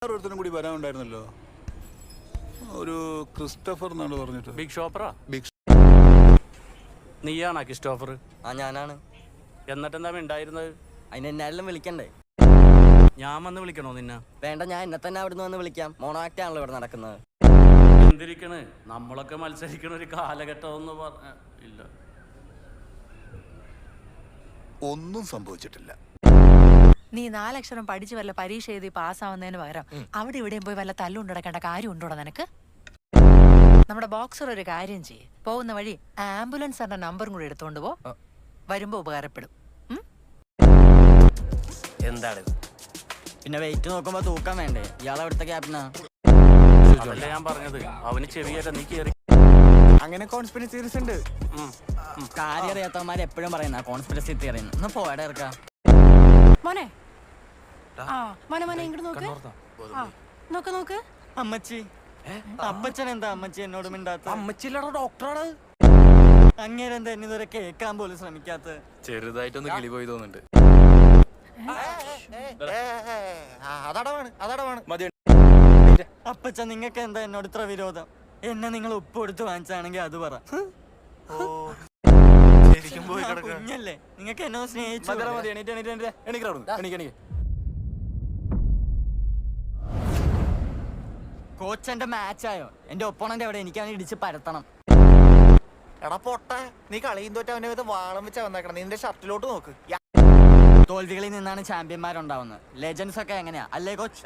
ഒരുത്തനും കൂടി വരാനുണ്ടായിരുന്നല്ലോ, ഒരു ക്രിസ്റ്റഫർ എന്നാണ് പറഞ്ഞിട്ട്. ബിഗ് ഷോപ്പറാ? നീയാണോ ക്രിസ്റ്റോഫർ? ആ ഞാനാണ്. എന്നിട്ടെന്താ ഉണ്ടായിരുന്നത്? അതിന് എന്നെല്ലാം വിളിക്കണ്ടേ? ഞാൻ വന്ന് വിളിക്കണോ നിന്നെ? വേണ്ട, ഞാൻ എന്നെ തന്നെ അവിടുന്ന് വന്ന് വിളിക്കാം. മോണോ ആക്ട് ആണല്ലോ ഇവിടെ നടക്കുന്നത്. എന്തിരിക്കണ്, നമ്മളൊക്കെ മത്സരിക്കണ ഒരു കാലഘട്ടം എന്ന് ഇല്ല. ഒന്നും സംഭവിച്ചിട്ടില്ല. നീ 4 അക്ഷരം പഠിച്ച് വല്ല പരീക്ഷ എഴുതി പാസ്സാവുന്നതിന് പകരം അവിടെ ഇവിടെയും പോയി വല്ല തല്ലുണ്ടടക്കേണ്ട കാര്യം ഉണ്ടോടാ നിനക്ക്? നമ്മുടെ ബോക്സർ ഒരു കാര്യം ചെയ്യ്, പോകുന്ന വഴി ആംബുലൻസിന്റെ നമ്പറും കൂടി എടുത്തോണ്ട് പോ, വരുമ്പോ ഉപകാരപ്പെടും. എന്താണ് പിന്നെ വെയിറ്റ് നോക്കുമ്പോ തൂക്കാൻ വേണ്ടേ? ഇയാൾ അവിടുത്തെ ക്യാപ്റ്റനാ. അതല്ലേ ഞാൻ പറഞ്ഞത്, അവന് ചെവിയേറ്റ നീ കേറി. അങ്ങനെ കോൺസ്പിറസി തിയറീസ് ഉണ്ട്. കാര്യം അറിയാത്തവന്മാർ എപ്പോഴും പറയുന്ന കോൺസ്പിറസി തിയറി. ഒന്ന് പോടെ ഇറക്കാം മോനെ. മോനെ മോനെ ഇങ്ങോട്ട് നോക്ക്. നോക്ക് നോക്ക്. അമ്മച്ചി, അപ്പച്ചൻ എന്താ അമ്മച്ചി എന്നോട് മിണ്ടാത്ത? അമ്മച്ചില്ലടോ, ഡോക്ടറാണ്. അങ്ങേരെന്താ എന്നെ ഇതുവരെ കേൾക്കാൻ പോലും ശ്രമിക്കാത്ത? ചെറുതായിട്ടൊന്ന് കിളി പോയി തോന്നുന്നുണ്ട്. അപ്പച്ച, നിങ്ങൾക്ക് എന്താ എന്നോട് ഇത്ര വിരോധം? എന്നെ നിങ്ങൾ ഉപ്പ് കൊടുത്ത് വാങ്ങിച്ചാണെങ്കിൽ അത് പറ. കുഞ്ഞല്ലേ, നിങ്ങൾക്ക് എന്നോ സ്നേഹിച്ചു. കോച്ചന്റെ മാച്ചായോ? എന്റെ ഒപ്പോണന്റ് എവിടെ? എനിക്ക് അവനെ ഇടിച്ച് പരത്തണം. എടാ പൊട്ട, നീ കളിയും തോറ്റ അവനെ വാളം വെച്ചാ വന്നേക്കണം. നിന്റെ ഷർട്ടിലോട്ട് നോക്ക്. തോൽവികളിൽ നിന്നാണ് ചാമ്പ്യന്മാരുണ്ടാവുന്നത്. ലെജൻസ് ഒക്കെ എങ്ങനെയാ അല്ലേ കോച്ച്?